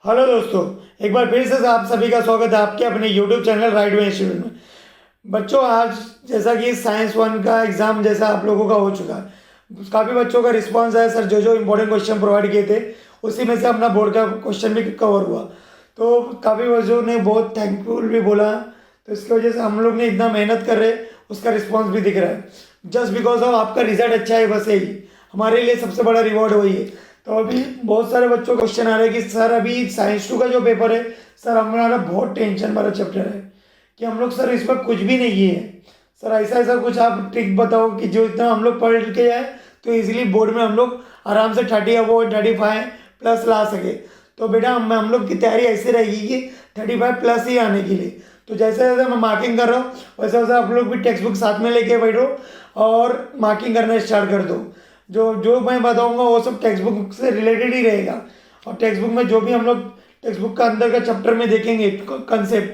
Hello दोस्तों, एक बार फिर से आप सभी का स्वागत है आपके अपने YouTube channel right way institute में। बच्चों, आज जैसा कि साइंस वन का एग्ज़ाम जैसा आप लोगों का हो चुका है, काफ़ी बच्चों का रिस्पांस आया सर, जो जो इम्पोर्टेंट क्वेश्चन प्रोवाइड किए थे उसी में से अपना बोर्ड का क्वेश्चन भी कवर हुआ। तो काफ़ी बच्चों ने बहुत थैंकफुल भी बोला। तो इसकी वजह से हम लोग ने इतना मेहनत कर रहे, उसका रिस्पॉन्स भी दिख रहा है। जस्ट बिकॉज ऑफ आपका रिजल्ट अच्छा है, बस यही हमारे लिए सबसे बड़ा रिवॉर्ड वही है। तो अभी बहुत सारे बच्चों को क्वेश्चन आ रहे हैं कि सर अभी साइंस टू का जो पेपर है सर, हमारा बहुत टेंशन वाला चैप्टर है कि हम लोग सर इसमें कुछ भी नहीं किए हैं। सर ऐसा ऐसा कुछ आप ट्रिक बताओ कि जो इतना हम लोग पढ़ के जाए तो इजीली बोर्ड में हम लोग आराम से 30 अबो 35 प्लस ला सके। तो बेटा हम लोग की तैयारी ऐसे रहेगी कि 35 प्लस ही आने के लिए। तो जैसे जैसे मैं मार्किंग कर रहा हूँ वैसे वैसे आप लोग भी टेक्स्ट बुक साथ में लेके बैठो और मार्किंग करना स्टार्ट कर दो। जो जो मैं बताऊंगा वो सब टेक्स्ट बुक से रिलेटेड ही रहेगा। और टेक्स्ट बुक में जो भी हम लोग टेक्स्ट बुक का अंदर का चैप्टर में देखेंगे कंसेप्ट,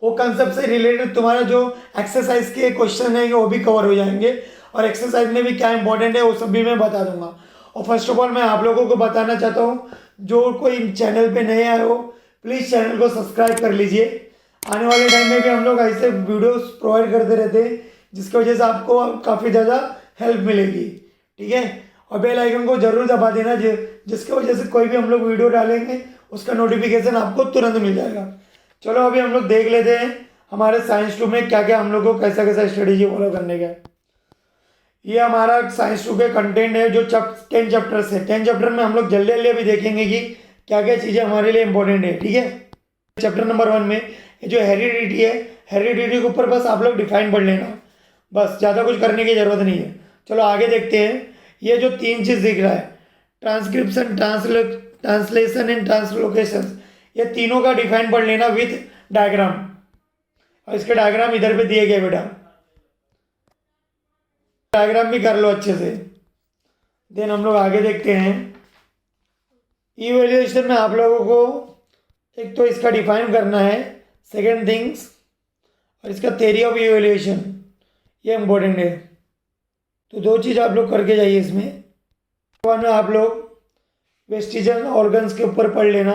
वो कंसेप्ट से रिलेटेड तुम्हारा जो एक्सरसाइज के क्वेश्चन है वो भी कवर हो जाएंगे। और एक्सरसाइज में भी क्या इंपॉर्टेंट है वो सब भी मैं बता दूंगा। और फर्स्ट ऑफ ऑल मैं आप लोगों को बताना चाहता हूँ, जो कोई चैनल पे नए आए हो प्लीज़ चैनल को सब्सक्राइब कर लीजिए। आने वाले टाइम में भी हम लोग ऐसे वीडियोस प्रोवाइड करते रहते हैं जिसकी वजह से आपको काफ़ी ज़्यादा हेल्प मिलेगी। ठीक है, और बेल आइकन को जरूर दबा देना जिसकी वजह से कोई भी हम लोग वीडियो डालेंगे उसका नोटिफिकेशन आपको तुरंत मिल जाएगा। चलो अभी हम लोग देख लेते हैं हमारे साइंस टू में क्या क्या हम लोग को कैसा कैसा स्ट्रेटेजी फॉलो करने का है। ये हमारा साइंस टू के कंटेंट है जो 10 चैप्टर्स है। 10 चैप्टर में हम लोग जल्दी जल्दी अभी देखेंगे कि क्या क्या चीज़ें हमारे लिए इंपॉर्टेंट है। ठीक है, चैप्टर नंबर 1 में ये जो हेरिडिटी है, हेरिडिटी के ऊपर बस आप लोग डिफाइन पढ़ लेना, बस ज़्यादा कुछ करने की ज़रूरत नहीं है। चलो आगे देखते हैं। ये जो 3 चीज़ दिख रहा है, ट्रांसक्रिप्शन, ट्रांसलेशन एंड ट्रांसलोकेशन, ये तीनों का डिफाइन पढ़ लेना विथ डायग्राम। और इसके डायग्राम इधर पे दिए गए बेटा, डायग्राम भी कर लो अच्छे से। देन हम लोग आगे देखते हैं। इवेल्युएशन में आप लोगों को एक तो इसका डिफाइन करना है, सेकेंड थिंग्स, और इसका थ्योरी ऑफ इवेल्युएशन, ये इम्पोर्टेंट है। तो 2 चीज़ आप लोग करके जाइए इसमें। वन आप लोग वेस्टिजन ऑर्गन्स के ऊपर पढ़ लेना।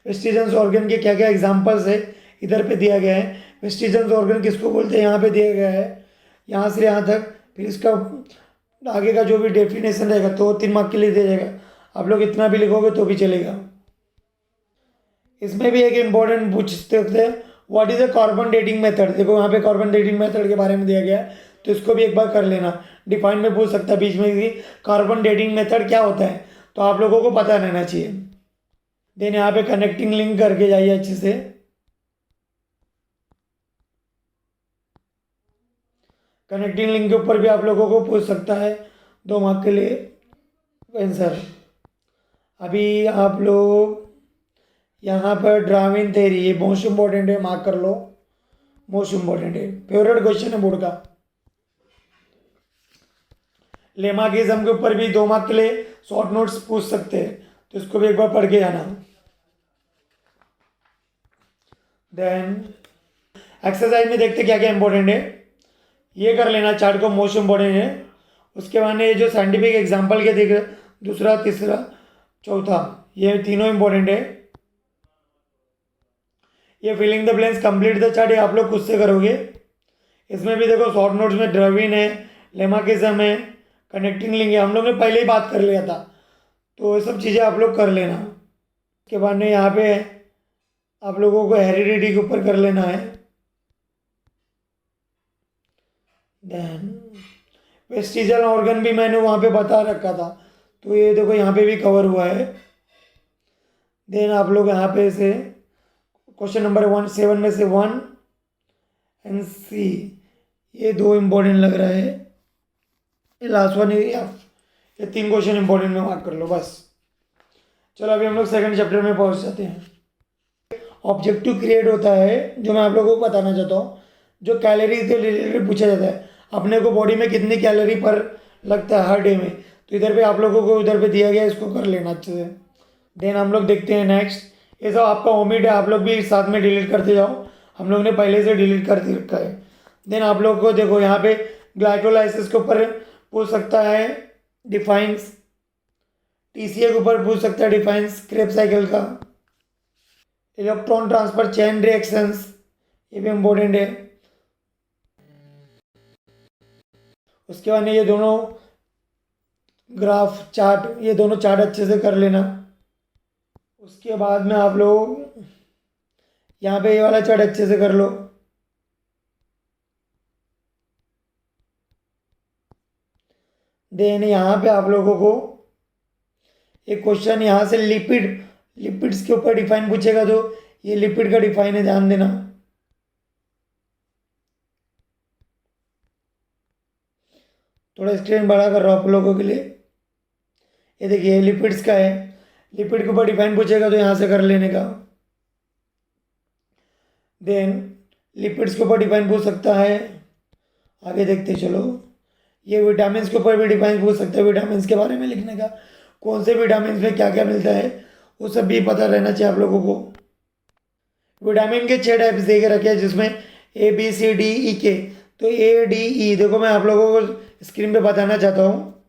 वेस्टिजन ऑर्गन के क्या क्या एग्जांपल्स है इधर पे दिया गया है। वेस्टिजन ऑर्गन किसको बोलते हैं यहाँ पे दिया गया है, यहाँ से यहाँ तक। फिर इसका आगे का जो भी डेफिनेशन रहेगा तो 3 मार्क के लिए दिया जाएगा। आप लोग इतना भी लिखोगे तो भी चलेगा। इसमें भी एक इम्पॉर्टेंट पूछते हैं, what is a carbon dating method. देखो यहाँ पे कार्बन डेटिंग मेथड के बारे में दिया गया है, तो इसको भी एक बार कर लेना। डिफाइन में पूछ सकता है बीच में कि कार्बन डेटिंग मेथड क्या होता है, तो आप लोगों को पता रहना चाहिए। देन यहाँ पे कनेक्टिंग लिंक करके जाइए अच्छे से। कनेक्टिंग लिंक के ऊपर भी आप लोगों को पूछ सकता है 2 मार्क के लिए आंसर। अभी आप लोग यहाँ पर ड्रार्विन थ्योरी, ये मोस्ट इम्पोर्टेंट है, मार्क कर लो, मोस्ट इम्पोर्टेंट है, फेवरेट क्वेश्चन है बोर्ड का। लेमार्किज्म के ऊपर भी 2 मार्क के लिए शॉर्ट नोट्स पूछ सकते हैं, तो इसको भी एक बार पढ़ के जाना। देन एक्सरसाइज में देखते क्या क्या इंपॉर्टेंट है, ये कर लेना चार्ट को, मोस्ट इम्पोर्टेंट है। उसके बाद ये जो साइंटिफिक एग्जाम्पल के दिख, दूसरा तीसरा चौथा, ये तीनों इंपॉर्टेंट है। ये filling the blanks complete the chart, ये आप लोग खुद से करोगे। इसमें भी देखो शॉर्ट नोट्स में ड्रार्विन है, लेमार्किज्म है, कनेक्टिंग लिंक है, हम लोग ने पहले ही बात कर लिया था, तो ये सब चीज़ें आप लोग कर लेना। उसके बाद में यहाँ पे आप लोगों को हेरिडिटी के ऊपर कर लेना है। देन वेस्टिजल ऑर्गन भी मैंने वहाँ पे बता रखा था, तो ये देखो यहाँ पे भी कवर हुआ है। देन आप लोग यहाँ पे से क्वेश्चन नंबर 7 में से 1 एंड सी, ये 2 इम्पोर्टेंट लग रहा है। ये लास्ट वन, ये 3 क्वेश्चन इंपॉर्टेंट में मार्क कर लो बस। चलो अभी हम लोग सेकंड चैप्टर में पहुंच जाते हैं। ऑब्जेक्टिव क्रिएट होता है, जो मैं आप लोगों को बताना चाहता हूँ, जो कैलोरी के रिलेटेड पूछा जाता है, अपने को बॉडी में कितनी कैलोरी पर लगता है हर डे में, तो इधर पे आप लोगों को इधर पे दिया गया है, इसको कर लेना अच्छे से। देन हम लोग देखते हैं नेक्स्ट। ये सब आपका ओमिट है, आप लोग भी साथ में डिलीट करते जाओ, हम लोग ने पहले से डिलीट कर दी रखा है। देन आप लोग को देखो यहाँ पे ग्लाइकोलाइसिस के ऊपर पूछ सकता है डिफाइंस, टीसीए के ऊपर पूछ सकता है डिफाइंस क्रेब साइकिल का। इलेक्ट्रॉन ट्रांसफर चेन रिएक्शंस, ये भी इम्पोर्टेंट है। उसके बाद में ये दोनों ग्राफ चार्ट, ये दोनों चार्ट अच्छे से कर लेना। उसके बाद में आप लोग यहाँ पे ये वाला चार्ट अच्छे से कर लो। देन यहाँ पे आप लोगों को एक क्वेश्चन यहाँ से लिपिड्स के ऊपर डिफाइन पूछेगा, तो ये लिपिड का डिफाइन है, ध्यान देना। थोड़ा स्क्रीन बड़ा कर रहा हूँ आप लोगों के लिए। ये देखिए लिपिड्स का है, लिपिड के ऊपर डिफाइन पूछेगा तो यहाँ से कर लेने का। देन लिपिड्स के ऊपर डिफाइन पूछ सकता है, आगे देखते चलो। ये विटामिन के ऊपर भी डिफाइन पूछ सकता है, विटामिन के बारे में लिखने का, कौन से विटामिन में क्या क्या मिलता है वो सब भी पता रहना चाहिए आप लोगों को। विटामिन के 6 टाइप्स दे के रखे हैं, जिसमें ABCDE के। तो ADE देखो, मैं आप लोगों को स्क्रीन पे बताना चाहता हूँ।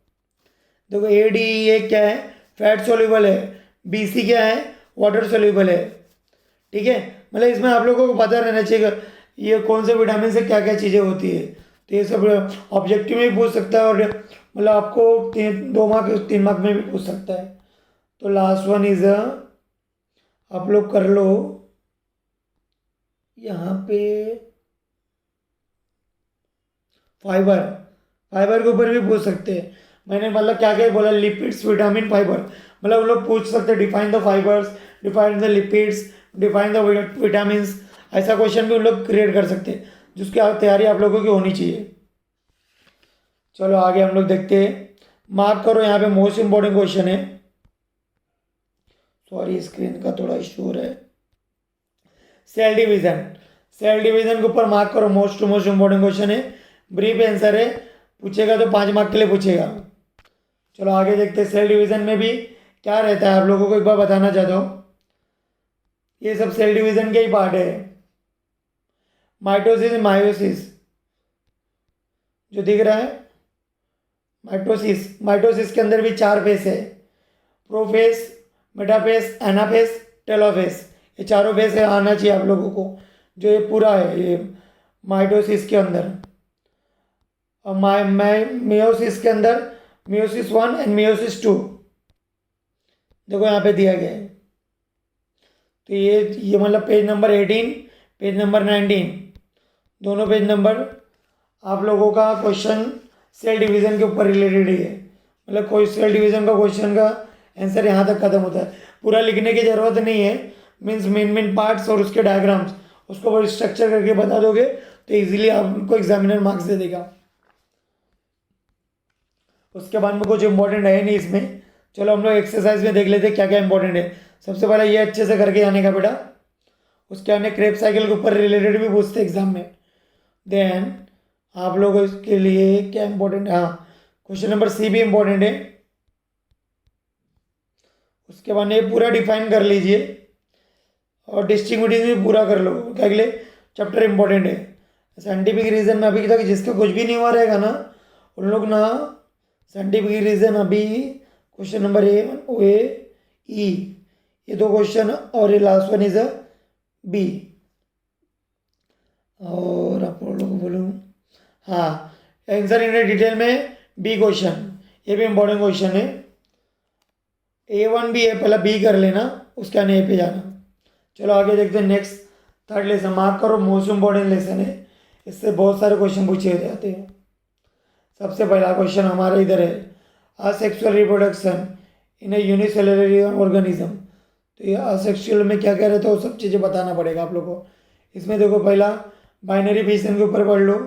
देखो ADE क्या है, फैट सोल्यूबल है। BC क्या है, वाटर सोल्यूबल है। ठीक है, मतलब इसमें आप लोगों को पता रहना चाहिए कि ये कौन से विटामिन से क्या क्या चीज़ें होती है। तो ये सब ऑब्जेक्टिव में भी पूछ सकता है, और मतलब आपको 2 मार्क 3 मार्क में भी पूछ सकता है। तो लास्ट वन इज आप लोग कर लो यहाँ पे फाइबर, फाइबर के ऊपर भी पूछ सकते हैं। मैंने मतलब क्या क्या बोला, लिपिड्स, विटामिन, फाइबर, मतलब वो लोग पूछ सकते हैं define the fibres, define the lipids, define the vitamin. ऐसा क्वेश्चन भी उन लोग क्रिएट कर सकते हैं, जिसकी तैयारी आप लोगों की होनी चाहिए। चलो आगे हम लोग देखते हैं। मार्क करो, यहाँ पे मोस्ट इंपॉर्टेंट क्वेश्चन है। सॉरी स्क्रीन का थोड़ा इशू है। सेल डिवीजन, सेल डिवीजन के ऊपर मार्क करो, मोस्ट इंपॉर्टेंट क्वेश्चन है। ब्रीफ आंसर है, पूछेगा तो 5 मार्क के लिए पूछेगा। चलो आगे देखते हैं। सेल डिवीजन में भी क्या रहता है आप लोगों को एक बार बताना चाहता हूँ। ये सब सेल डिवीजन के ही पार्ट है। माइटोसिस, मायोसिस जो दिख रहा है, माइटोसिस, माइटोसिस के अंदर भी 4 फेस है, प्रोफेस, मेटाफेस, एनाफेस, टेलोफेस। ये चारों फेस है, आना चाहिए आप लोगों को। जो ये पूरा है ये माइटोसिस के अंदर। और मेयोसिस के अंदर मेयोसिस 1 एंड मेयोसिस 2 देखो यहाँ पे दिया गया है। तो ये मतलब पेज नंबर 18, पेज नंबर 19, दोनों पेज नंबर आप लोगों का क्वेश्चन सेल डिवीज़न के ऊपर रिलेटेड ही है। मतलब कोई सेल डिवीज़न का क्वेश्चन का आंसर यहाँ तक खत्म होता है। पूरा लिखने की ज़रूरत नहीं है, मीन्स मेन पार्ट्स और उसके डायग्राम्स उसको वो स्ट्रक्चर करके बता दोगे तो इजीली आपको एग्जामिनर मार्क्स दे देगा। उसके बाद में कुछ इंपॉर्टेंट है नहीं इसमें। चलो हम लोग एक्सरसाइज में देख लेते हैं क्या क्या इंपॉर्टेंट है। सबसे पहले ये अच्छे से करके जाने का बेटा। उसके बाद में क्रेब साइकिल के ऊपर रिलेटेड भी पूछते हैं एग्जाम में। देन आप लोगों के लिए क्या इंपॉर्टेंट है, हाँ क्वेश्चन नंबर C भी इंपॉर्टेंट है। उसके बाद ये पूरा डिफाइन कर लीजिए और डिस्टिंग्विश भी पूरा कर लो, क्या अगले चैप्टर इंपॉर्टेंट है। साइंटिफिक रीजन में अभी तक जिसका कुछ भी नहीं हुआ रहेगा ना, उन लोग ना साइंटिफिक रीजन अभी क्वेश्चन नंबर A, ये 2 क्वेश्चन और ये लास्ट वन इज B। और आप लोगों को बोलूँ, हाँ आंसर इन डिटेल में B क्वेश्चन, ये भी इंपॉर्टेंट क्वेश्चन है। A1 भी है, पहले B कर लेना, उसके आने A पे जाना। चलो आगे देखते हैं। नेक्स्ट थर्ड लेसन, मार्क करो, मोस्ट इंपॉर्टेंट लेसन है, इससे बहुत सारे क्वेश्चन पूछे जाते हैं। सबसे पहला क्वेश्चन हमारा इधर है, asexual reproduction in A unicellular organism. तो ये असेक्सुअल में क्या क्या रहता है वो सब चीज़ें बताना पड़ेगा आप लोगों को। इसमें देखो पहला बाइनरी फिशन के ऊपर पढ़ लो,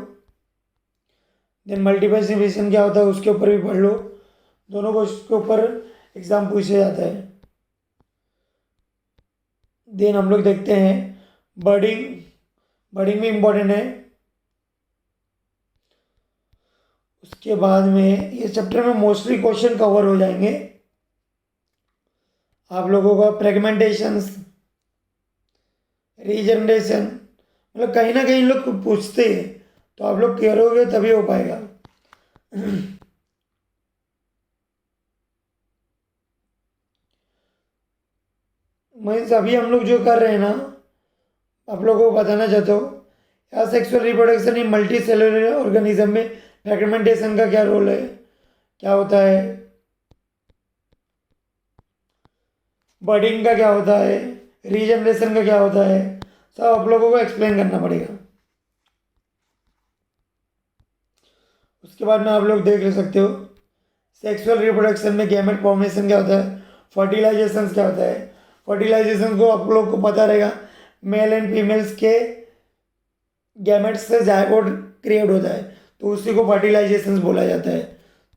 देन मल्टीपल फिशन क्या होता है उसके ऊपर भी पढ़ लो। दोनों को उसके ऊपर एग्जाम पूछा जाता है। देन हम लोग देखते हैं बर्डिंग, बर्डिंग भी इम्पोर्टेंट है। उसके बाद में ये चैप्टर में मोस्टली क्वेश्चन कवर हो जाएंगे आप लोगों का। फ्रेगमेंटेशंस, रीजनरेशन, मतलब कहीं ना कहीं लोग पूछते हैं, तो आप लोग करोगे तभी हो पाएगा। मीन्स अभी हम लोग जो कर रहे हैं ना, आप लोगों को बताना चाहता हूँ या sexual reproduction in multi cellular organism में फ्रेगमेंटेशन का क्या रोल है, क्या होता है, बर्डिंग का क्या होता है, रीजनरेशन का क्या होता है, सब आप लोगों को एक्सप्लेन करना पड़ेगा। उसके बाद में आप लोग देख ले सकते हो सेक्सुअल रिप्रोडक्शन में गैमेट फॉर्मेशन क्या होता है, फर्टिलाइजेशन क्या होता है। फर्टिलाइजेशन को आप लोग को पता रहेगा, मेल एंड फीमेल्स के गैमेट्स से जायगोट क्रिएट होता है, तो उसी को फर्टिलाइजेशन बोला जाता है।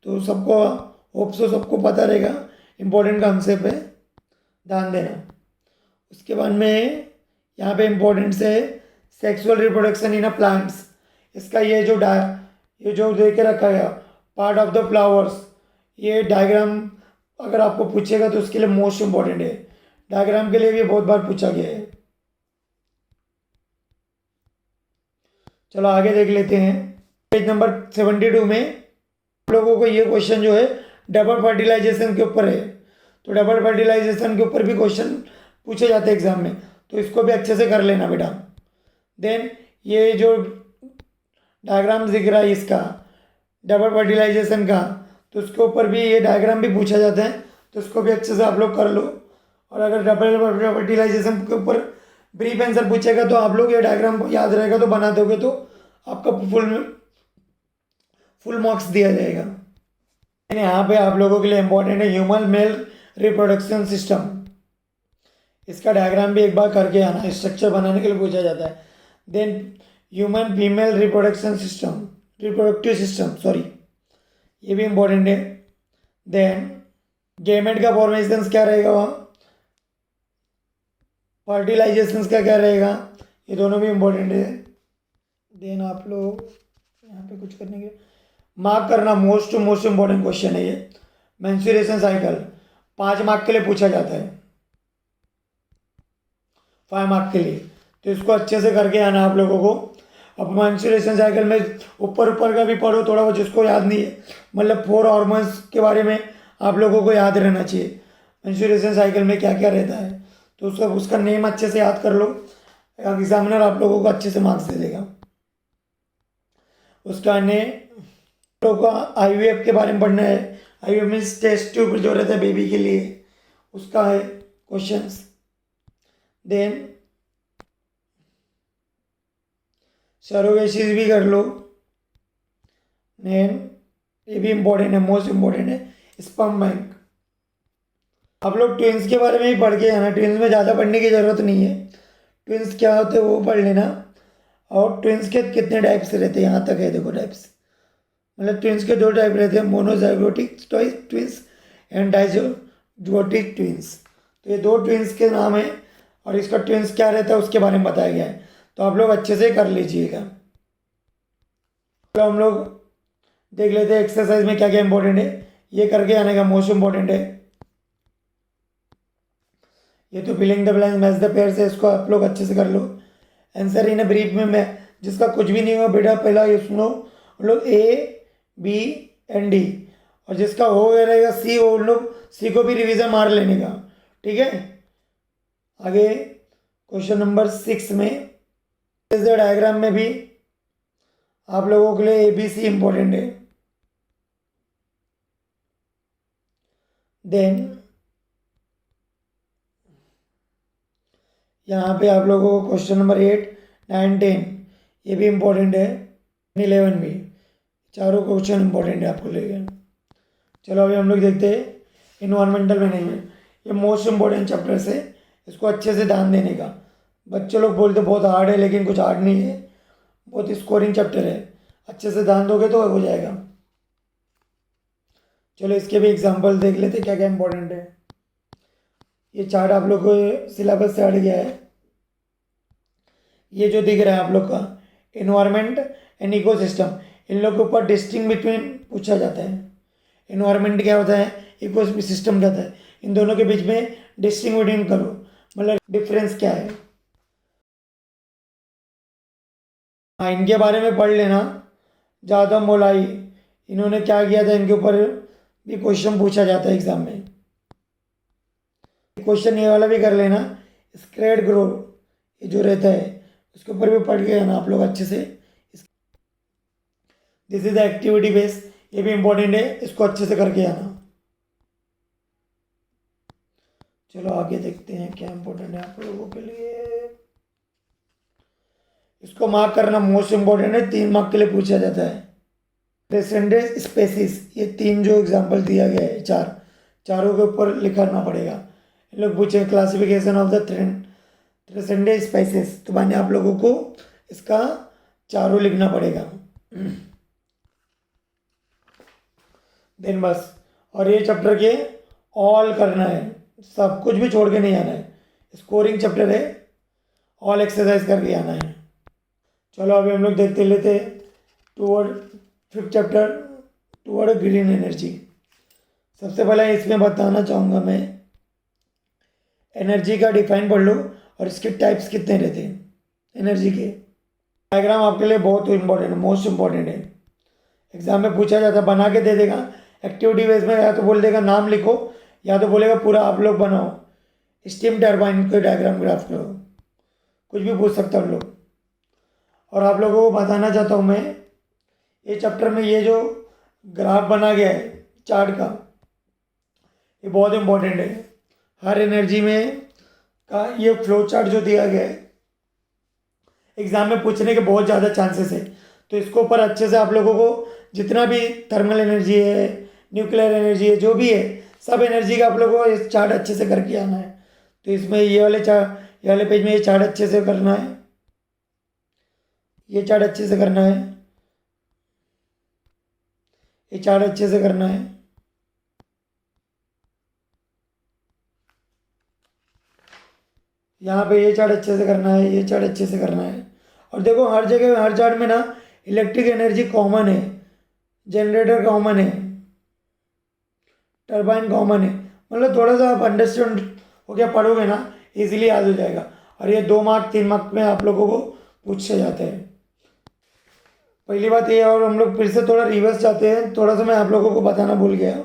तो सबको होप सो सबको पता रहेगा, इम्पोर्टेंट कंसेप्ट है, ध्यान देना। उसके बाद में यहाँ पे इम्पोर्टेंट है sexual reproduction in a plants. इसका ये जो दे के रखा गया पार्ट ऑफ द फ्लावर्स, ये डायग्राम अगर आपको पूछेगा तो उसके लिए मोस्ट इम्पोर्टेंट है। डायग्राम के लिए भी बहुत बार पूछा गया है। चलो आगे देख लेते हैं। पेज नंबर 72 में आप लोगों को ये क्वेश्चन जो है डबल फर्टिलाइजेशन के ऊपर है। तो डबल फर्टिलाइजेशन के ऊपर भी क्वेश्चन पूछे जाते हैं एग्जाम में, तो इसको भी अच्छे से कर लेना बेटा। देन ये जो डायग्राम दिख रहा है इसका डबल फर्टिलाइजेशन का, तो उसके ऊपर भी ये डायग्राम भी पूछा जाता है, तो उसको भी अच्छे से आप लोग कर लो। और अगर डबल फर्टिलाइजेशन के ऊपर ब्रीफ आंसर पूछेगा तो आप लोग ये डायग्राम को याद रहेगा तो बना दोगे तो आपका फुल मार्क्स दिया जाएगा। यहाँ पे आप लोगों के लिए इंपॉर्टेंट है ह्यूमन मेल रिप्रोडक्शन सिस्टम। इसका डायग्राम भी एक बार करके आना, स्ट्रक्चर बनाने के लिए पूछा जाता है। Then human female reproductive system sorry, ये भी इम्पोर्टेंट है। देन गैमेट का फॉर्मेशन क्या रहेगा, वहाँ फर्टिलाइजेशन का क्या रहेगा, ये दोनों भी इम्पोर्टेंट है। देन आप लोग यहाँ पे कुछ करने के मार्क करना, मोस्ट इम्पोर्टेंट क्वेश्चन है ये। मेंस्ट्रुएशन साइकिल 5 मार्क के लिए पूछा जाता है, 5 मार्क के लिए, तो इसको अच्छे से करके आना आप लोगों को। अब मेंस्ट्रुएशन साइकिल में ऊपर का भी पढ़ो थोड़ा बहुत, जिसको याद नहीं है, मतलब 4 हार्मोन्स के बारे में आप लोगों को याद रहना चाहिए। मेंस्ट्रुएशन साइकिल में क्या क्या रहता है, तो उसका नेम अच्छे से याद कर लो, एग्जामिनर आप लोगों को अच्छे से मार्क्स दे देगा। उसका अन्य लोगों को IVF के बारे में पढ़ना है। IVF मीन्स टेस्ट ट्यूब जो रहता है बेबी के लिए, उसका है क्वेश्चंस। देन सरोगेसीज भी कर लो। देन ये भी इम्पोर्टेंट है, मोस्ट इम्पोर्टेंट है स्पर्म बैंक। आप लोग ट्विंस के बारे में ही पढ़ के आना, ट्विंस में ज़्यादा पढ़ने की ज़रूरत नहीं है। ट्विंस क्या होते हैं वो पढ़ लेना, और ट्विंस के कितने टाइप्स रहते हैं यहाँ तक है, देखो टाइप्स, मतलब ट्विंस के 2 टाइप रहते हैं, मोनोजाइगोटिक ट्विंस एंड डाइजोगोटिक ट्विंस। तो ये 2 ट्विंस के नाम है, और इसका ट्विंस क्या रहता है उसके बारे में बताया गया है, तो आप लोग अच्छे से कर लीजिएगा। तो हम लोग देख लेते हैं एक्सरसाइज में क्या क्या इंपॉर्टेंट है, ये करके आने का मोस्ट इम्पोर्टेंट है। ये तो filling the blanks match the pairs है, इसको आप लोग अच्छे से कर लो। आंसर इन ब्रीफ में मैं जिसका कुछ भी नहीं हुआ बेटा पहला ये सुनो, हम लोग A, B and D, और जिसका हो गया रहेगा C, वो लोग C को भी रिवीजन मार लेने का, ठीक है। आगे क्वेश्चन नंबर 6 में इस डायग्राम में भी आप लोगों के लिए ABC इंपॉर्टेंट है। देन यहाँ पे आप लोगों को क्वेश्चन नंबर 8, 9, 10 ये भी इम्पोर्टेंट है, 11 भी, चारों क्वेश्चन इम्पोर्टेंट है आपको लेके। चलो अभी हम लोग देखते हैं इन्वायरमेंटल मैनेजमेंट। ये मोस्ट इम्पोर्टेंट चैप्टर है, इसको अच्छे से ध्यान देने का। बच्चे लोग बोलते बहुत हार्ड है, लेकिन कुछ हार्ड नहीं है, बहुत स्कोरिंग चैप्टर है, अच्छे से ध्यान दोगे तो हो जाएगा। चलो इसके भी एग्जाम्पल देख लेते क्या क्या इम्पोर्टेंट है। ये चार्ट आप लोग को सिलेबस से हट गया है। ये जो दिख रहा है आप लोग का इन्वायरमेंट एंड इकोसिस्टम, इन लोग के ऊपर डिस्टिंग बिटवीन पूछा जाता है। इन्वायरमेंट क्या होता है, इको सिस्टम क्या होता है, इन दोनों के बीच में डिस्टिंग बिटवीन करो, मतलब डिफरेंस क्या है। हाँ इनके बारे में पढ़ लेना। ज़्यादा मोलाई इन्होंने क्या किया था, इनके ऊपर भी क्वेश्चन पूछा जाता है एग्जाम में। क्वेश्चन ये वाला भी कर लेना स्क्रेड ग्रो ये जो रहता है उसके ऊपर भी पढ़ के आना आप लोग अच्छे से। This is the activity base, ये भी इम्पोर्टेंट है, इसको अच्छे से करके आना। चलो आगे देखते हैं क्या इम्पोर्टेंट है आप लोगों के लिए। इसको मार्क करना मोस्ट इम्पोर्टेंट है, 3 मार्क के लिए पूछा जाता है। डिसेंडेंट स्पेसिस, ये 3 जो एग्जाम्पल दिया गया है, चारों के ऊपर लिखना पड़ेगा। इन लोग पूछे क्लासिफिकेशन ऑफ द ट्रेसेंडेंट स्पेसिस, तो माने आप लोगों को इसका चारों लिखना पड़ेगा। देन बस, और ये चैप्टर के ऑल करना है, सब कुछ भी छोड़ के नहीं आना है। स्कोरिंग चैप्टर है, ऑल एक्सरसाइज करके आना है। चलो अभी हम लोग देखते लेते toward 5th chapter toward green energy. सबसे पहले इसमें बताना चाहूँगा मैं, एनर्जी का डिफाइन पढ़ लो और इसके टाइप्स कितने रहते हैं एनर्जी के। डायग्राम आपके लिए बहुत इंपॉर्टेंट है, मोस्ट इम्पॉर्टेंट है। एग्जाम में पूछा जाता है, बना के दे देगा एक्टिविटी बेस में, या तो बोल देगा नाम लिखो या तो बोलेगा पूरा आप लोग बनाओ, स्टीम टरबाइन के डायग्राम ग्राफ करो, कुछ भी पूछ सकता हम लोग। और आप लोगों को बताना चाहता हूँ मैं, ये चैप्टर में ये जो ग्राफ बना गया है चार्ट का, ये बहुत इम्पोर्टेंट है। हर एनर्जी में का ये फ्लो चार्ट जो दिया गया है, एग्जाम में पूछने के बहुत ज़्यादा चांसेस है, तो इसको ऊपर अच्छे से आप लोगों को जितना भी थर्मल एनर्जी है, न्यूक्लियर एनर्जी है, जो भी है, सब एनर्जी का आप लोगों को इस चार्ट अच्छे से करके आना है। तो इसमें ये वाले पेज में ये चार्ट अच्छे से करना है, ये चार्ट अच्छे से करना है, ये चार्ट अच्छे से करना है। यहाँ पे ये चार्ट अच्छे से करना है, ये चार्ट अच्छे से करना है। और देखो हर जगह हर चार्ट में ना इलेक्ट्रिक एनर्जी कॉमन है, जनरेटर कॉमन है, टरबाइन कॉमन है। मतलब थोड़ा सा आप अंडरस्टैंड हो गया, पढ़ोगे ना इजीली याद हो जाएगा। और ये 2 मार्क 3 मार्क में आप लोगों को पूछे जाते हैं। पहली बात ये, और हम लोग फिर से थोड़ा रिवर्स जाते हैं, थोड़ा सा मैं आप लोगों को बताना भूल गया।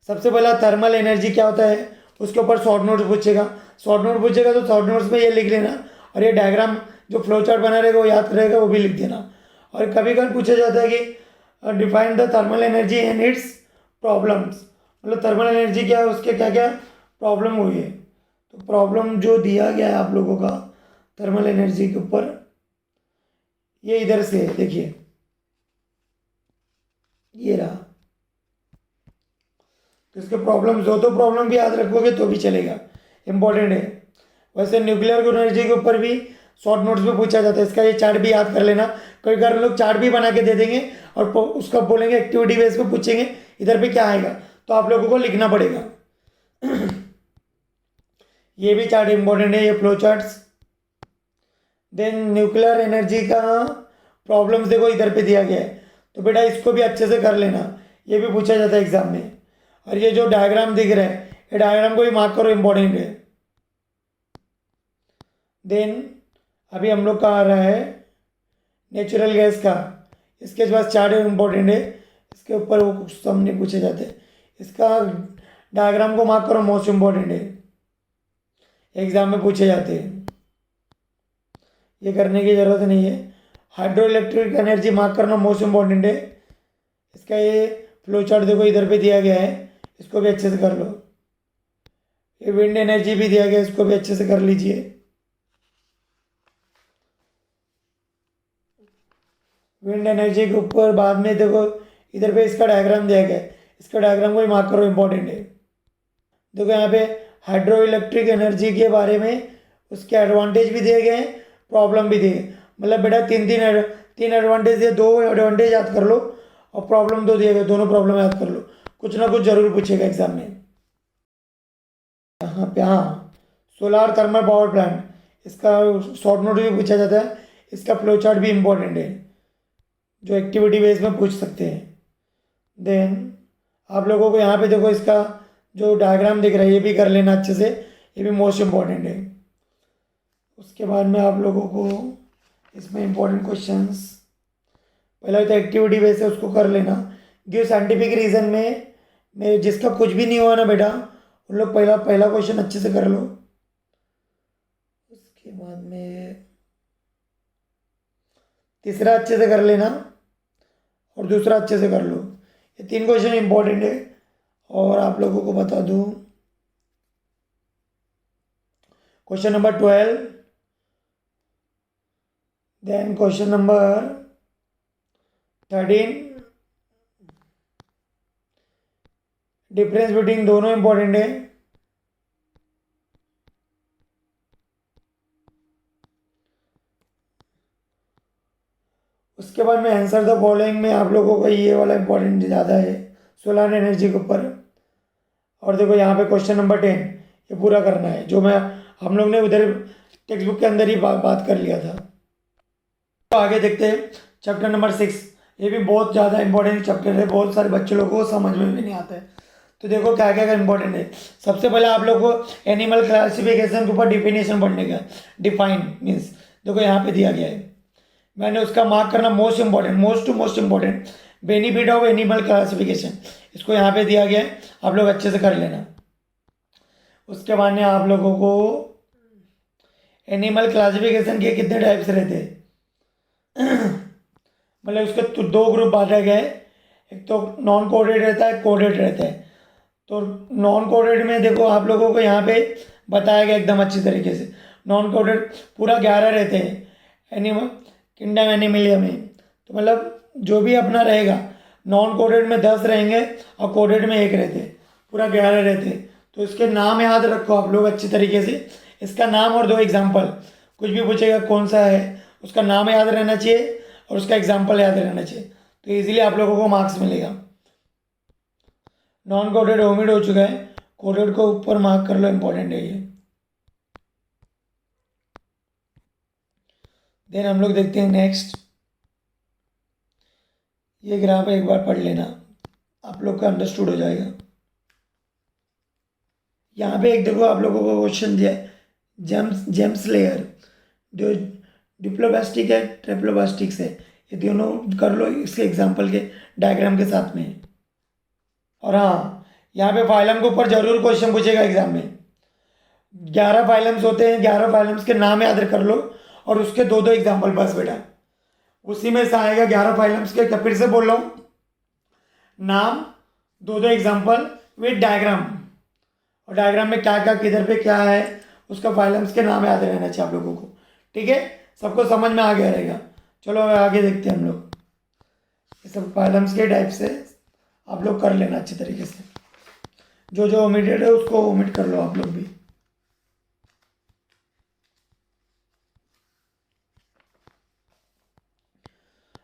सबसे पहला थर्मल एनर्जी क्या होता है, उसके ऊपर शॉर्ट नोट्स पूछेगा। शॉर्ट नोट पूछेगा तो शॉर्ट नोट्स में ये लिख लेना, और ये डायग्राम जो फ्लो चार्ट बना रहेगा वो याद रहेगा, वो भी लिख देना। और कभी कभी पूछा जाता है कि define the thermal energy and it's problems, मतलब थर्मल एनर्जी क्या है, उसके क्या क्या प्रॉब्लम हुई है। तो प्रॉब्लम जो दिया गया है आप लोगों का थर्मल एनर्जी के ऊपर, ये इधर से है, देखिए ये रहा। तो इसके प्रॉब्लम, दो प्रॉब्लम भी याद रखोगे तो भी चलेगा, इंपॉर्टेंट है। वैसे न्यूक्लियर एनर्जी के ऊपर भी शॉर्ट नोट्स में पूछा जाता है, इसका ये चार्ट भी याद कर लेना। कई बार लोग चार्ट भी बना के दे देंगे और उसका बोलेंगे एक्टिविटी बेस पे पूछेंगे इधर पे क्या आएगा, तो आप लोगों को लिखना पड़ेगा। ये भी चार्ट इंपॉर्टेंट है, ये flow charts. Then nuclear energy का प्रॉब्लम्स देखो इधर पे दिया गया है, तो बेटा इसको भी अच्छे से कर लेना, ये भी पूछा जाता है एग्जाम में। और ये जो डायग्राम दिख रहा है, ये डायग्राम को भी मार्क करो, इंपॉर्टेंट है। देन अभी हम लोग का आ रहा है नेचुरल गैस का, इसके पास चार्ट इंपॉर्टेंट है, इसके ऊपर वो कुछ सम नहीं पूछे जाते। इसका डायग्राम को मार्क करो, मोस्ट इम्पॉर्टेंट है, एग्जाम में पूछे जाते हैं, ये करने की ज़रूरत नहीं है। हाइड्रो इलेक्ट्रिक एनर्जी मार्क करना मोस्ट इम्पॉर्टेंट है। इसका ये फ्लो चार्ट देखो इधर पे दिया गया है, इसको भी अच्छे से कर लो। ये विंड एनर्जी भी दिया गया है, इसको भी अच्छे से कर लीजिए। विंड एनर्जी के ऊपर बाद में देखो इधर पे इसका डायग्राम दिया गया है, इसका डायग्राम को भी मार्क करो, इंपॉर्टेंट है। देखो यहाँ पे हाइड्रो इलेक्ट्रिक एनर्जी के बारे में उसके एडवांटेज भी दिए गए हैं, प्रॉब्लम भी दिए गए। मतलब बेटा तीन एडवांटेज दिए, 2 एडवांटेज याद कर लो और प्रॉब्लम 2 दिए गए, दोनों प्रॉब्लम याद कर लो, कुछ ना कुछ जरूर पूछेगा एग्जाम में। यहाँ पे हाँ, सोलार थर्मल पावर प्लांट, इसका शॉर्ट नोट भी पूछा जाता है, इसका फ्लो चार्ट भी इम्पोर्टेंट है, जो एक्टिविटी बेस में पूछ सकते हैं। देन आप लोगों को यहाँ पे देखो इसका जो डायग्राम दिख रहा है, ये भी कर लेना अच्छे से, ये भी मोस्ट इम्पॉर्टेंट है। उसके बाद में आप लोगों को इसमें इम्पोर्टेंट क्वेश्चंस, पहला तो एक्टिविटी बेस है, उसको कर लेना। गिव साइंटिफिक रीज़न में जिसका कुछ भी नहीं हुआ ना बेटा, उन लोग पहला क्वेश्चन अच्छे से कर लो। उसके बाद में तीसरा अच्छे से कर लेना और दूसरा अच्छे से कर लो। ये 3 क्वेश्चन इंपॉर्टेंट है। और आप लोगों को बता दूं, question number 12, then question number 13, difference between दोनों इंपॉर्टेंट है। उसके बाद में आंसर द फॉलोइंग में आप लोगों को ये वाला इंपॉर्टेंट ज़्यादा है, सोलर एनर्जी के ऊपर। और देखो यहाँ पे क्वेश्चन नंबर 10 ये पूरा करना है, जो मैं हम लोग ने उधर टेक्स्ट बुक के अंदर ही बात कर लिया था। तो आगे देखते हैं चैप्टर नंबर 6। ये भी बहुत ज़्यादा इंपॉर्टेंट चैप्टर है, बहुत सारे बच्चे लोगों को समझ में भी नहीं आता है। तो देखो क्या क्या इंपॉर्टेंट है। सबसे पहले आप लोग को एनिमल क्लासिफिकेशन के ऊपर डिफिनेशन पढ़ने का, डिफाइन मीन्स देखो यहाँ पे दिया गया है, मैंने उसका मार्क करना most important, most to most important, benefit of animal classification, इसको यहाँ पे दिया गया है, आप लोग अच्छे से कर लेना। उसके बाद में आप लोगों को एनिमल क्लासिफिकेशन के कितने टाइप्स रहते हैं मतलब उसके तो 2 ग्रुप बांटा गया है, एक तो नॉन कोडेड रहता है, कोडेड रहता है। तो नॉन कोडेड में देखो आप लोगों को यहाँ पे बताया गया एकदम अच्छी तरीके से। नॉन कोडेड पूरा 11 रहते हैं एनिमल किंगडम एनिमलिया में। तो मतलब जो भी अपना रहेगा, नॉन कोडेड में 10 रहेंगे और कोडेड में 1 रहते, पूरा 11 रहते। तो इसके नाम याद रखो आप लोग अच्छी तरीके से, इसका नाम और 2 एग्जाम्पल, कुछ भी पूछेगा कौन सा है, उसका नाम याद रहना चाहिए और उसका एग्जाम्पल याद रहना चाहिए, तो इजीली आप लोगों को मार्क्स मिलेगा। नॉन कोडेड ओमिट हो चुका है, कोडेड को ऊपर मार्क कर लो, इंपॉर्टेंट है ये। देन हम लोग देखते हैं नेक्स्ट, ये ग्राफ एक बार पढ़ लेना, आप लोग का अंडरस्टूड हो जाएगा। यहाँ पे एक देखो आप लोगों को क्वेश्चन दिया है, जेम्स लेयर जो डिप्लोब्लास्टिक है, ट्रेप्लोब्लास्टिक्स है, ये दोनों कर लो इसके एग्जाम्पल के डायग्राम के साथ में। और हाँ, यहाँ पे फाइलम के ऊपर जरूर क्वेश्चन पूछेगा एग्जाम में। 11 फाइलम्स होते हैं, 11 फाइलम्स के नाम याद कर लो और उसके 2 एग्जाम्पल बस बेटा, उसी में से आएगा 11 फाइलम्स के। फिर से बोल रहा हूँ, नाम, 2 एग्जाम्पल विद डायग्राम, और डायग्राम में क्या क्या किधर पे क्या है उसका फाइलम्स के नाम याद रहना चाहिए आप लोगों को। ठीक है, सबको समझ में आ गया रहेगा। चलो आगे देखते हैं हम लोग, ये सब फाइलम्स के टाइप से आप लोग कर लेना अच्छी तरीके से, जो जो ओमिटेड है उसको ओमिट कर लो आप लोग भी।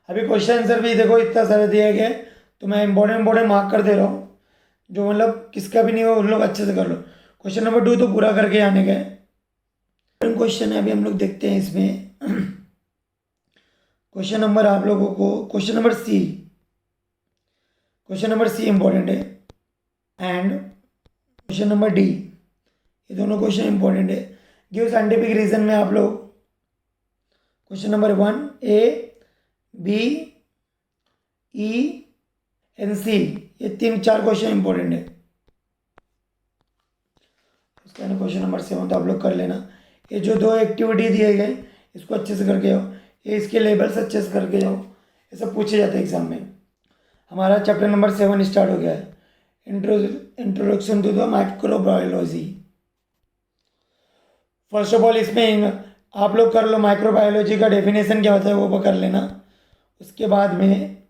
अभी क्वेश्चन आंसर भी देखो इतना सारा दिया गया है, तो मैं इंपॉर्टेंट मार्क कर दे रहा हूँ, जो मतलब किसका भी नहीं हो उन लोग अच्छे से कर लो। क्वेश्चन नंबर 2 तो पूरा करके आने का है। क्वेश्चन है अभी हम लोग देखते हैं इसमें क्वेश्चन नंबर आप लोगों को, क्वेश्चन नंबर सी इंपॉर्टेंट है, एंड क्वेश्चन नंबर डी, ये दोनों क्वेश्चन इंपॉर्टेंट है। गिव साइंटिफिक रीजन में आप लोग question number 1 A B E N C, ये 3-4 क्वेश्चन इंपॉर्टेंट है। उसका क्वेश्चन नंबर 7 तो आप लोग कर लेना। ये जो 2 एक्टिविटी दिए गए इसको अच्छे से करके जाओ, ये इसके लेबल्स अच्छे से करके जाओ, ये सब पूछे जाते हैं एग्जाम में। हमारा चैप्टर नंबर 7 स्टार्ट हो गया है, introduction to the microbiology. First of all इसमें आप लोग कर लो माइक्रोबायोलॉजी का डेफिनेशन क्या होता है वो कर लेना। उसके बाद में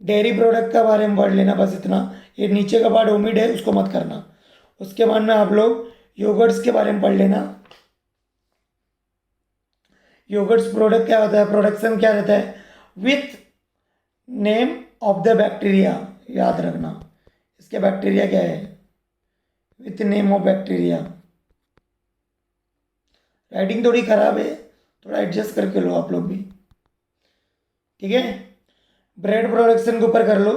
डेयरी प्रोडक्ट का बारे में पढ़ लेना, बस इतना। ये नीचे का पार्ट ओमिट है, उसको मत करना। उसके बाद में आप लोग योगर्ट्स के बारे में पढ़ लेना। योगर्ट्स प्रोडक्ट क्या होता है, प्रोडक्शन क्या रहता है, with name of the bacteria, याद रखना इसके बैक्टीरिया क्या है, with name of bacteria. Writing थोड़ी ख़राब है, थोड़ा एडजस्ट करके लो आप लोग भी, ठीक है। ब्रेड प्रोडक्शन के ऊपर कर लो,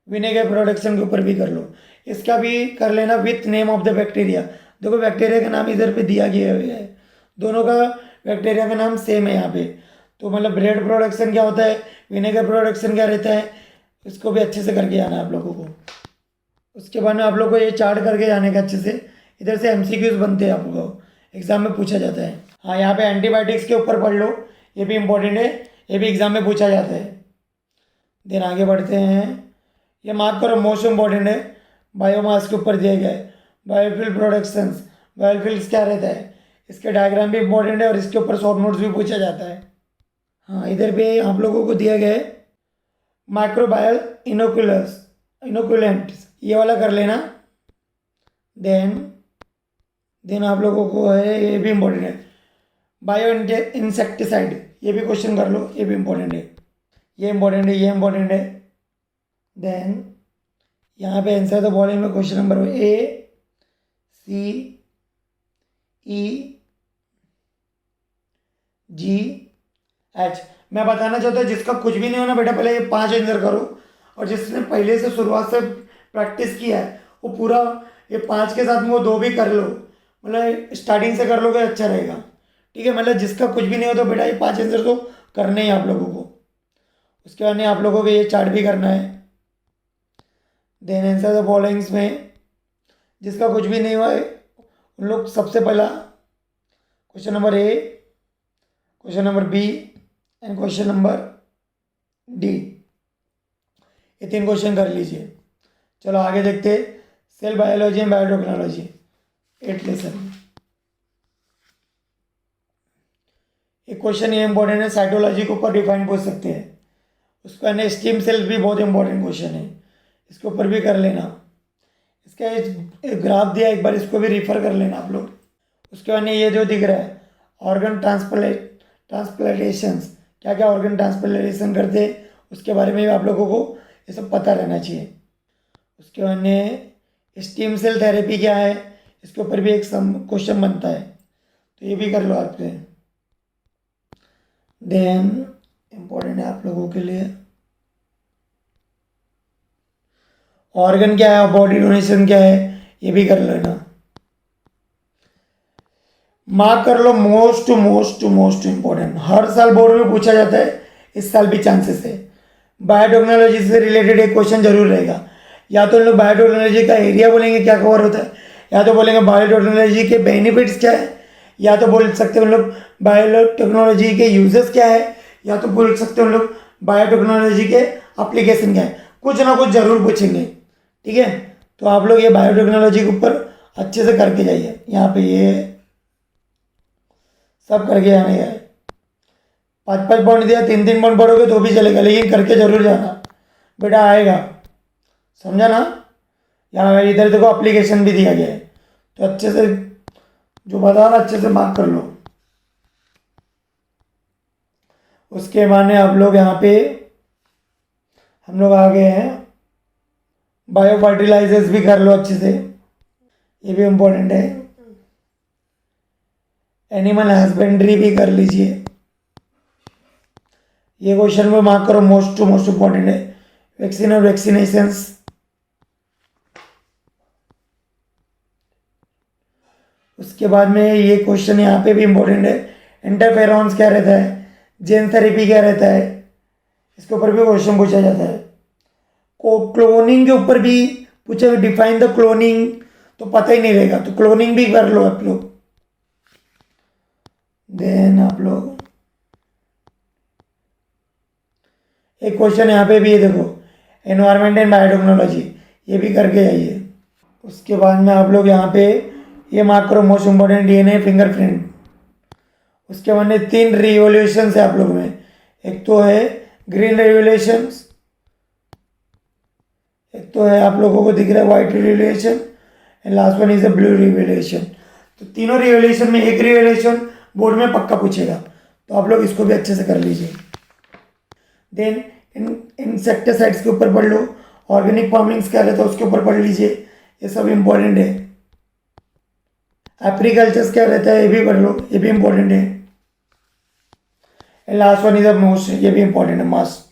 विनेगर प्रोडक्शन के ऊपर भी कर लो, इसका भी कर लेना with name of the bacteria. देखो बैक्टीरिया का नाम इधर पे दिया गया है, दोनों का बैक्टीरिया का नाम सेम है यहाँ पे। तो मतलब ब्रेड प्रोडक्शन क्या होता है, विनेगर प्रोडक्शन क्या रहता है, इसको भी अच्छे से करके जाना है आप लोगों को। उसके बाद में आप लोग को ये चार्ट करके जाने का अच्छे से, इधर से एमसीक्यूज बनते हैं, आपको एग्जाम में पूछा जाता है। हाँ, यहाँ पे एंटीबायोटिक्स के ऊपर पढ़ लो, ये भी इम्पोर्टेंट है, ये भी एग्जाम में पूछा जाता है। देन आगे बढ़ते हैं, ये मार्क करो, मोस्ट इम्पोर्टेंट है, बायोमास के ऊपर दिए गए बायोफ्यूल प्रोडक्शंस। बायोफ्यूल्स क्या रहता है, इसके डायग्राम भी इम्पोर्टेंट है और इसके ऊपर शॉर्ट नोट्स भी पूछा जाता है। हाँ, इधर पे आप लोगों को दिया गया है माइक्रोबायल इनोकुलस इनोकुलेंट्स, ये वाला कर लेना। देन देन आप लोगों को है, ये भी इम्पोर्टेंट है, बायो इंसेक्टिसाइड, ये भी क्वेश्चन कर लो, ये भी इम्पोर्टेंट है, ये इम्पोर्टेंट है, ये इम्पोर्टेंट है। देन यहाँ पे आंसर तो बोले में question number A C E G H. मैं बताना चाहता हूँ जिसका कुछ भी नहीं होना बेटा, पहले ये 5 आंसर करो, और जिसने पहले से शुरुआत से प्रैक्टिस किया है वो पूरा ये 5 के साथ में वो 2 भी कर लो, मतलब स्टार्टिंग से कर लोगे अच्छा रहेगा। ठीक है, मतलब जिसका कुछ भी नहीं हो तो बेटा ये 5 आंसर तो करने ही आप लोगों को। उसके बाद में आप लोगों को ये चार्ट भी करना है। देन आंसर द फॉलोइंग्स में जिसका कुछ भी नहीं हुआ है उन लोग सबसे पहला question number A, question number B and question number D, ये 3 क्वेश्चन कर लीजिए। चलो आगे देखते, cell biology and biotechnology 8 lesson. एक क्वेश्चन ये इंपॉर्टेंट है, साइटोलॉजी के ऊपर डिफाइन पूछ सकते हैं। उसका है स्टीम सेल्स भी बहुत इंपॉर्टेंट क्वेश्चन है, इसके ऊपर भी कर लेना। इसका एक ग्राफ दिया, एक बार इसको भी रिफर कर लेना आप लोग। उसके बाद ये जो दिख रहा है ऑर्गन ट्रांसप्लांटेशंस, क्या क्या ऑर्गन ट्रांसप्लांटेशन करते हैं उसके बारे में भी आप लोगों को ये सब पता रहना चाहिए। उसके बाद स्टीम सेल थेरेपी क्या है, इसके ऊपर भी एक क्वेश्चन बनता है, तो ये भी कर लो आपके। देन इम्पोर्टेंट है आप लोगों के लिए ऑर्गन क्या है, बॉडी डोनेशन क्या है, ये भी कर लेना। मार्क कर लो, मोस्ट मोस्ट मोस्ट इंपॉर्टेंट, हर साल बोर्ड में पूछा जाता है, इस साल भी चांसेस है। बायोटेक्नोलॉजी से रिलेटेड एक क्वेश्चन जरूर रहेगा, या तो लोग बायोटेक्नोलॉजी का एरिया बोलेंगे क्या कवर होता है, या तो बोलेंगे बायोटेक्नोलॉजी के बेनिफिट्स क्या है, या तो बोल सकते हैं हम लोग बायोटेक्नोलॉजी के यूजेस क्या है, या तो बोल सकते हैं हम लोग बायोटेक्नोलॉजी के एप्लीकेशन क्या है, कुछ ना कुछ जरूर पूछेंगे। ठीक है, तो आप लोग ये बायोटेक्नोलॉजी के ऊपर अच्छे से करके जाइए। यहाँ पे ये सब करके जाने है, 5-5 पॉइंट दिया, 3-3 पॉइंट पढ़ोगे तो भी चलेगा, लेकिन करके जरूर जाना बेटा, आएगा, समझा ना। यहाँ इधर देखो एप्लीकेशन भी दिया गया है, तो अच्छे से जो बता रहा अच्छे से मार्क कर लो। उसके माने आप लोग यहाँ पे हम लोग आ गए हैं, बायो फर्टिलाइजर्स भी कर लो अच्छे से, ये भी इम्पोर्टेंट है। एनिमल हस्बेंड्री भी कर लीजिए, ये क्वेश्चन में मार्क करो, मोस्ट टू मोस्ट इम्पोर्टेंट है। वैक्सीन और वैक्सीनेशंस, उसके बाद में ये क्वेश्चन यहाँ पे भी इम्पोर्टेंट है, इंटरफेरॉन्स क्या रहता है, जेन थेरेपी क्या रहता है, इसके ऊपर भी क्वेश्चन पूछा जाता है। क्लोनिंग के ऊपर भी पूछे, डिफाइन द क्लोनिंग, तो पता ही नहीं रहेगा, तो क्लोनिंग भी कर लो आप लोग। देन आप लोग एक क्वेश्चन यहाँ पे भी है, देखो एनवायरमेंट एंड बायोटेक्नोलॉजी, ये भी करके जाइए। उसके बाद में आप लोग यहाँ पे ये मार्क करो, मोस्ट इम्पोर्टेंट डीएनए फिंगरप्रिंट। उसके बाद में 3 रिवोल्यूशन है आप लोग में, एक तो है ग्रीन रिवोल्यूशंस, एक तो है आप लोगों को दिख रहा है white revolution, and last one is a blue revolution. तो तीनों रिवोल्यूशन में एक रिवोल्यूशन बोर्ड में पक्का पूछेगा, तो आप लोग इसको भी अच्छे से कर लीजिए। देन इंसेक्टिसाइड्स के ऊपर पढ़ लो, ऑर्गेनिक फार्मिंग्स क्या रहता है उसके ऊपर पढ़ लीजिए, ये सब इम्पोर्टेंट है। एग्रीकल्चर्स क्या रहता है ये भी पढ़ लो, ये भी इम्पोर्टेंट है। And last one is the most, ये भी इम्पोर्टेंट है, मास्ट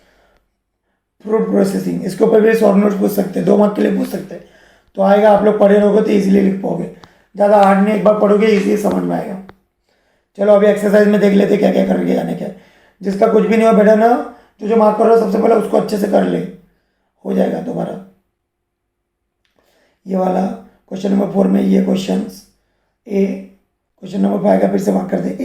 फ्रूट प्रोसेसिंग, इसके ऊपर भी शॉर्ट नोट्स पूछ सकते हैं, 2 मार्क के लिए पूछ सकते हैं, तो आएगा। आप लोग पढ़े रहोगे तो इजीली लिख पाओगे, ज़्यादा हार्ड नहीं, एक बार पढ़ोगे इजीली समझ में आएगा। चलो अभी एक्सरसाइज में देख लेते क्या क्या करके जाने क्या, जिसका कुछ भी नहीं हो बेटा ना, जो मार्क कर रहा हो सबसे पहले उसको अच्छे से कर ले, हो जाएगा तुम्हारा। ये वाला क्वेश्चन नंबर 4 में ये क्वेश्चंस ए, क्वेश्चन नंबर 5 का फिर से मार्क कर दें,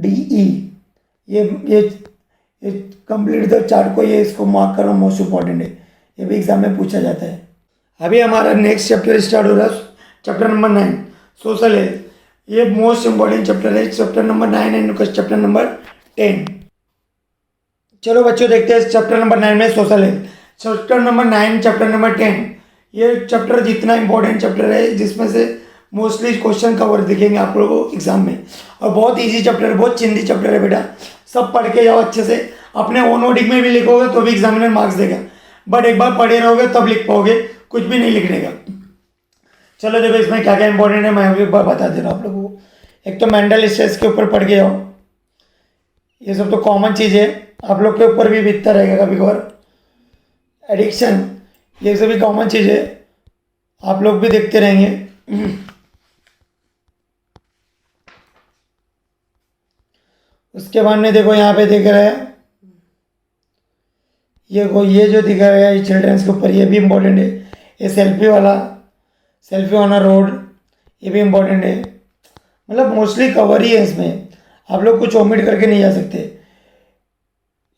ABDE। ये कंप्लीट द चार्ट को, ये इसको मार्क करना मोस्ट इंपॉर्टेंट है, ये भी एग्जाम में पूछा जाता है। अभी हमारा नेक्स्ट चैप्टर स्टार्ट हो रहा है, चैप्टर नंबर 9 सोशल हेल्थ। ये मोस्ट इंपॉर्टेंट चैप्टर है, chapter number 9 and chapter number 10। चलो बच्चों देखते हैं चैप्टर नंबर 9 में social health, chapter number 9 chapter number 10। ये चैप्टर जितना इंपॉर्टेंट चैप्टर है, जिसमें से मोस्टली क्वेश्चन कवर दिखेंगे आप लोगों को एग्जाम में, और बहुत इजी चैप्टर है, बहुत चिंदी चैप्टर है बेटा। सब पढ़ के जाओ अच्छे से, अपने ओन वर्डिंग में भी लिखोगे तो भी एग्जामिनर मार्क्स देगा, बट एक बार पढ़े रहोगे तब लिख पाओगे, कुछ भी नहीं लिखने का। चलो देखो इसमें क्या क्या इंपॉर्टेंट है, मैं एक बार बता दे रहा हूँ आप लोगों को। एक तो मेंटल स्ट्रेस के ऊपर पढ़ के जाओ, ये सब तो कॉमन चीज़ है, आप लोग के ऊपर भी बीतता रहेगा कभी कभार। एडिक्शन, ये सभी कॉमन चीज़ है, आप लोग भी देखते रहेंगे। उसके बाद में देखो यहाँ पे दिख रहा है, ये जो दिखा रहा है चिल्ड्रंस के ऊपर, ये भी इम्पोर्टेंट है। ये सेल्फी वाला, सेल्फी ऑन अ रोड, ये भी इम्पोर्टेंट है। मतलब मोस्टली कवर ही है इसमें, आप लोग कुछ ओमिट करके नहीं जा सकते।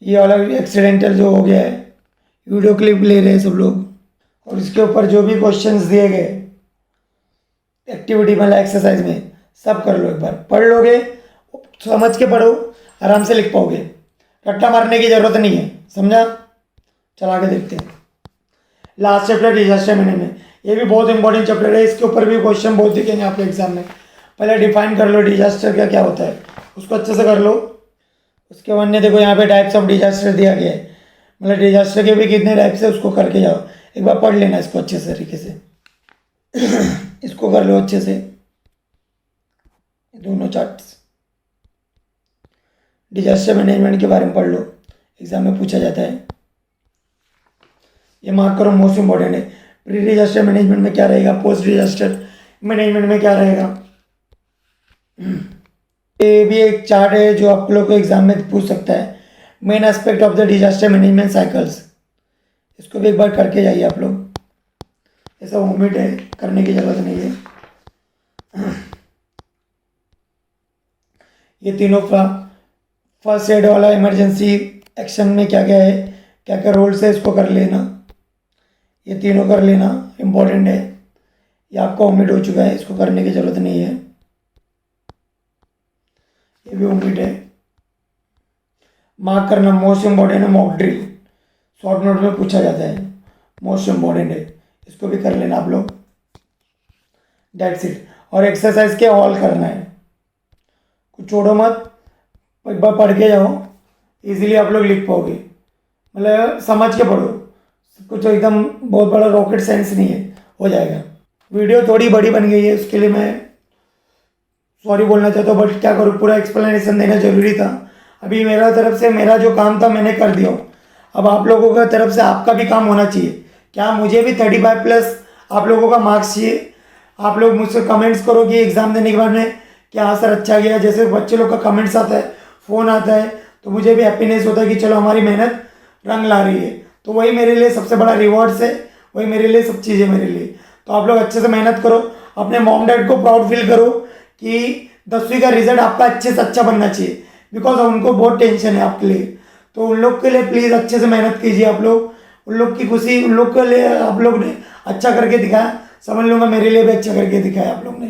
ये वाला एक्सीडेंटल जो हो गया है, वीडियो क्लिप ले रहे हैं सब लोग, और इसके ऊपर जो भी क्वेश्चंस दिए गए एक्टिविटी मतलब एक्सरसाइज में, सब कर लो, एक बार पढ़ लोगे, समझ के पढ़ो, आराम से लिख पाओगे, रट्टा मारने की ज़रूरत नहीं है, समझा। चला के देखते हैं लास्ट चैप्टर डिजास्टर मैनेजमेंट, ये भी बहुत इंपॉर्टेंट चैप्टर है, इसके ऊपर भी क्वेश्चन बहुत दिखेंगे आपके एग्जाम में। पहले डिफाइन कर लो डिजास्टर का क्या होता है, उसको अच्छे से कर लो। उसके बाद में देखो यहाँ पे टाइप्स ऑफ डिजास्टर दिया गया है, मतलब डिजास्टर के भी कितने टाइप्स है उसको करके जाओ, एक बार पढ़ लेना इसको अच्छे से तरीके से। इसको कर लो अच्छे से, दोनों चार्ट्स डिजास्टर मैनेजमेंट के बारे में पढ़ लो, एग्जाम में पूछा जाता है। ये मार्क करो, मोस्ट इंपॉर्टेंट है। प्री डिजास्टर मैनेजमेंट में क्या रहेगा, पोस्ट डिजास्टर मैनेजमेंट में क्या रहेगा। ये भी एक चार्ट है जो आप लोग को एग्जाम में पूछ सकता है, main aspect of the disaster management cycles, इसको भी एक बार करके जाइए आप लोग, ऐसा ओमिट है, करने की जरूरत नहीं है। ये तीनों फर्स्ट एड वाला इमरजेंसी एक्शन में क्या क्या है, क्या क्या रोल्स है, इसको कर लेना, ये तीनों कर लेना, इम्पोर्टेंट है। ये आपका ओमिट हो चुका है, इसको करने की ज़रूरत नहीं है, ये भी ओमिट है। मार्क करना मोस्ट इम्पॉर्टेंट है, मॉक ड्रिल शॉर्ट नोट में पूछा जाता है, मोस्ट इम्पॉर्टेंट है, इसको भी कर लेना आप लोग, दैट्स इट। और एक्सरसाइज के ऑल करना है, कुछ छोड़ो मत, एक बार पढ़ के जाओ, इजीली आप लोग लिख पाओगे, मतलब समझ के पढ़ो, कुछ तो एकदम बहुत बड़ा रॉकेट साइंस नहीं है, हो जाएगा। वीडियो थोड़ी बड़ी बन गई है, उसके लिए मैं सॉरी बोलना चाहता हूँ, बट क्या करूँ, पूरा एक्सप्लेनेशन देना जरूरी था। अभी मेरा तरफ से मेरा जो काम था मैंने कर दिया, अब आप लोगों की तरफ से आपका भी काम होना चाहिए। क्या मुझे भी 35+ आप लोगों का मार्क्स चाहिए। आप लोग मुझसे कमेंट्स करो कि एग्ज़ाम देने के बाद में क्या सर अच्छा गया, जैसे बच्चे लोग का कमेंट्स आता है, फ़ोन आता है, तो मुझे भी हैप्पीनेस होता है कि चलो हमारी मेहनत रंग ला रही है, तो वही मेरे लिए सबसे बड़ा रिवॉर्ड्स है, वही मेरे लिए सब चीज़ें मेरे लिए। तो आप लोग अच्छे से मेहनत करो, अपने मॉम डैड को प्राउड फील करो कि 10वीं का रिजल्ट आपका अच्छे से अच्छा बनना चाहिए, बिकॉज उनको बहुत टेंशन है आपके लिए। तो उन लोग के लिए प्लीज़ अच्छे से मेहनत कीजिए आप लोग, उन लोग की खुशी, उन लोग के लिए आप लोग ने अच्छा करके दिखाया, समझ लूँगा मेरे लिए भी अच्छा करके दिखाया आप लोग ने।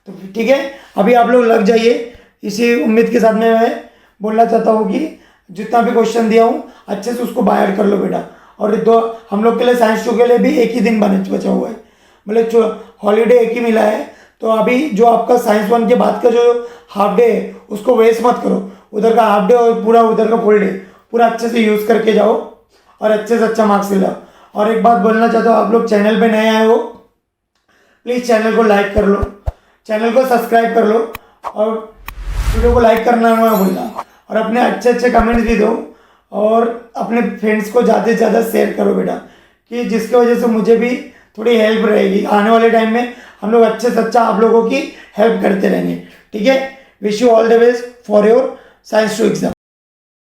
तो ठीक है, अभी आप लोग लग जाइए, इसी उम्मीद के साथ में मैं बोलना चाहता हूँ कि जितना भी क्वेश्चन दिया हूँ अच्छे से उसको बाहर कर लो बेटा। और दो हम लोग के लिए साइंस 2 के लिए भी एक ही दिन बचा हुआ है, मतलब हॉलीडे एक ही मिला है। तो अभी जो आपका साइंस 1 के बाद का जो हाफ डे है उसको वेस्ट मत करो, उधर का हाफ डे और पूरा उधर का फुल डे पूरा अच्छे से यूज़ करके जाओ और अच्छे से अच्छा मार्क्स लाओ। और एक बात बोलना चाहता हूँ, आप लोग चैनल पे नए आए हो, प्लीज़ चैनल को लाइक कर लो, चैनल को सब्सक्राइब कर लो, और वीडियो को लाइक करना ना भूलना, और अपने अच्छे अच्छे कमेंट्स भी दो, और अपने फ्रेंड्स को ज़्यादा से ज़्यादा शेयर करो बेटा, कि जिसकी वजह से मुझे भी थोड़ी हेल्प रहेगी। आने वाले टाइम में हम लोग अच्छे से अच्छा आप लोगों की हेल्प करते रहेंगे। ठीक है, wish you all the best for your science 2 exam.